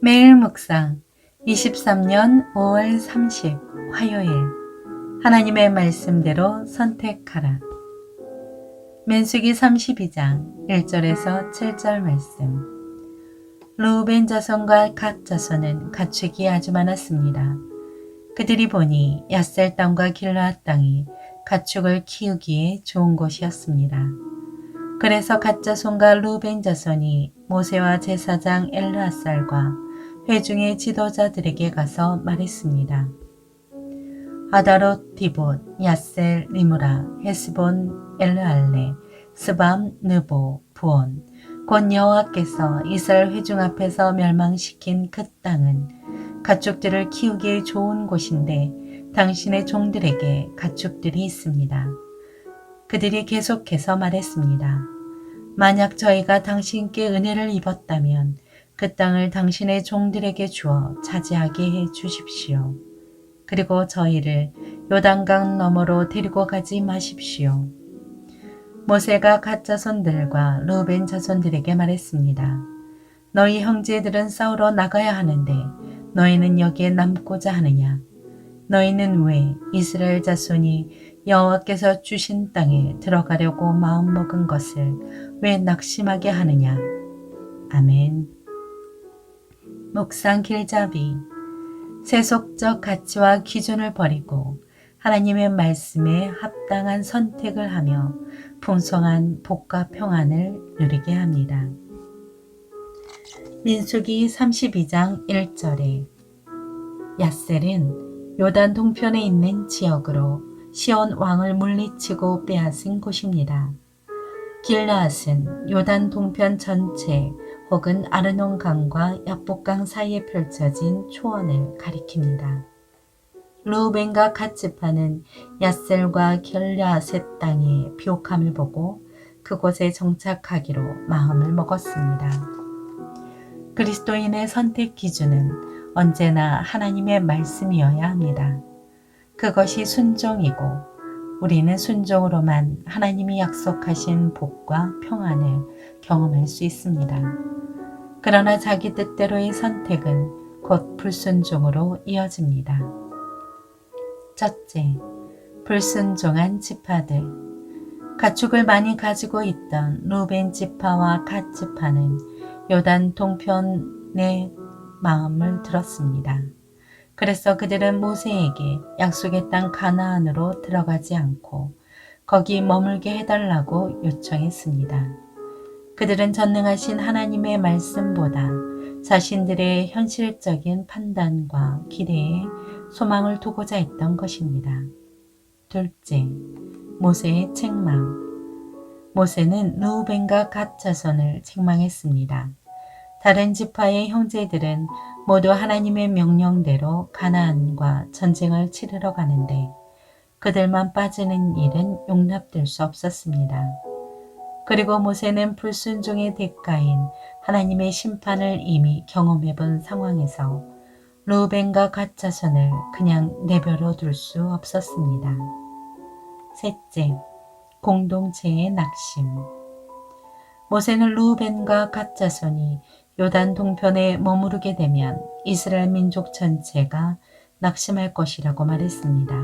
매일 묵상 23년 5월 30 화요일 하나님의 말씀대로 선택하라. 민수기 32장 1절에서 7절 말씀. 르우벤 자손과 갓 자손은 가축이 아주 많았습니다. 그들이 보니 앗셀 땅과 길르앗 땅이 가축을 키우기에 좋은 곳이었습니다. 그래서 갓 자손과 르우벤 자손이 모세와 제사장 엘르앗살과 회중의 지도자들에게 가서 말했습니다. 아다롯, 디봇, 앗셀, 리므라, 헤스본, 엘르알레, 스밤, 느보, 부온, 곧 여호와께서 이스라엘 회중 앞에서 멸망시킨 그 땅은 가축들을 키우기에 좋은 곳인데 당신의 종들에게 가축들이 있습니다. 그들이 계속해서 말했습니다. 만약 저희가 당신께 은혜를 입었다면 그 땅을 당신의 종들에게 주어 차지하게 해 주십시오. 그리고 저희를 요단강 너머로 데리고 가지 마십시오. 모세가 갓 자손들과 르우벤 자손들에게 말했습니다. 너희 형제들은 싸우러 나가야 하는데 너희는 여기에 남고자 하느냐? 너희는 왜 이스라엘 자손이 여호와께서 주신 땅에 들어가려고 마음먹은 것을 왜 낙심하게 하느냐? 아멘. 묵상 길잡이. 세속적 가치와 기준을 버리고 하나님의 말씀에 합당한 선택을 하며 풍성한 복과 평안을 누리게 합니다. 민수기 32장 1절에 앗셀은 요단 동편에 있는 지역으로 시온 왕을 물리치고 빼앗은 곳입니다. 길르앗은 요단 동편 전체 혹은 아르논 강과 야복강 사이에 펼쳐진 초원을 가리킵니다. 르우벤과 갓 지파는 앗셀과 길르앗의 땅의 비옥함을 보고 그곳에 정착하기로 마음을 먹었습니다. 그리스도인의 선택 기준은 언제나 하나님의 말씀이어야 합니다. 그것이 순종이고 우리는 순종으로만 하나님이 약속하신 복과 평안을 경험할 수 있습니다. 그러나 자기 뜻대로의 선택은 곧 불순종으로 이어집니다. 첫째, 불순종한 지파들. 가축을 많이 가지고 있던 르우벤 지파와 갓 지파는 요단 동편의 마음을 들었습니다. 그래서 그들은 모세에게 약속의 땅 가나안으로 들어가지 않고 거기 머물게 해달라고 요청했습니다. 그들은 전능하신 하나님의 말씀보다 자신들의 현실적인 판단과 기대에 소망을 두고자 했던 것입니다. 둘째, 모세의 책망. 모세는 르우벤과 갓 자손을 책망했습니다. 다른 지파의 형제들은 모두 하나님의 명령대로 가나안과 전쟁을 치르러 가는데 그들만 빠지는 일은 용납될 수 없었습니다. 그리고 모세는 불순종의 대가인 하나님의 심판을 이미 경험해 본 상황에서 르우벤과 갓 자손을 그냥 내버려 둘 수 없었습니다. 셋째, 공동체의 낙심. 모세는 르우벤과 갓 자손이 요단 동편에 머무르게 되면 이스라엘 민족 전체가 낙심할 것이라고 말했습니다.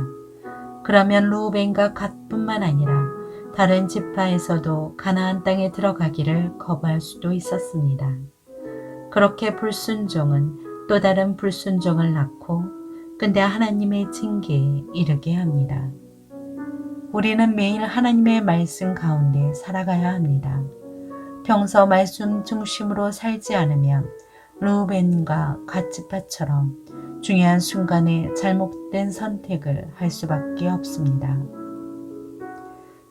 그러면 르우벤과 갓뿐만 아니라 다른 지파에서도 가나안 땅에 들어가기를 거부할 수도 있었습니다. 그렇게 불순종은 또 다른 불순종을 낳고 근데 하나님의 징계에 이르게 합니다. 우리는 매일 하나님의 말씀 가운데 살아가야 합니다. 평소 말씀 중심으로 살지 않으면 르우벤과 갓 지파처럼 중요한 순간에 잘못된 선택을 할 수밖에 없습니다.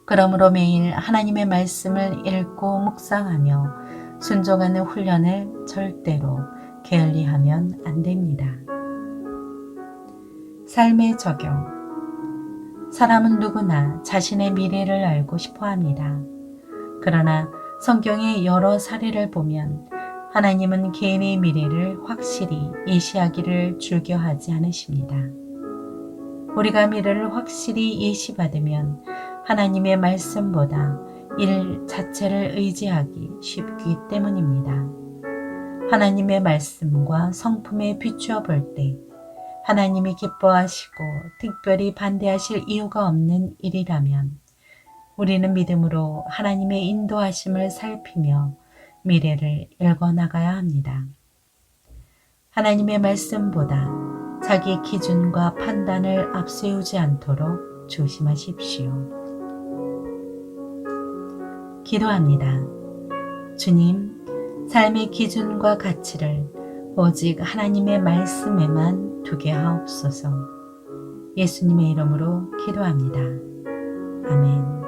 그러므로 매일 하나님의 말씀을 읽고 묵상하며 순종하는 훈련을 절대로 게을리하면 안 됩니다. 삶의 적용. 사람은 누구나 자신의 미래를 알고 싶어 합니다. 그러나 성경의 여러 사례를 보면 하나님은 개인의 미래를 확실히 예시하기를 즐겨하지 않으십니다. 우리가 미래를 확실히 예시받으면 하나님의 말씀보다 일 자체를 의지하기 쉽기 때문입니다. 하나님의 말씀과 성품에 비추어 볼 때 하나님이 기뻐하시고 특별히 반대하실 이유가 없는 일이라면 우리는 믿음으로 하나님의 인도하심을 살피며 미래를 읽어나가야 합니다. 하나님의 말씀보다 자기 기준과 판단을 앞세우지 않도록 조심하십시오. 기도합니다. 주님, 삶의 기준과 가치를 오직 하나님의 말씀에만 두게 하옵소서. 예수님의 이름으로 기도합니다. 아멘.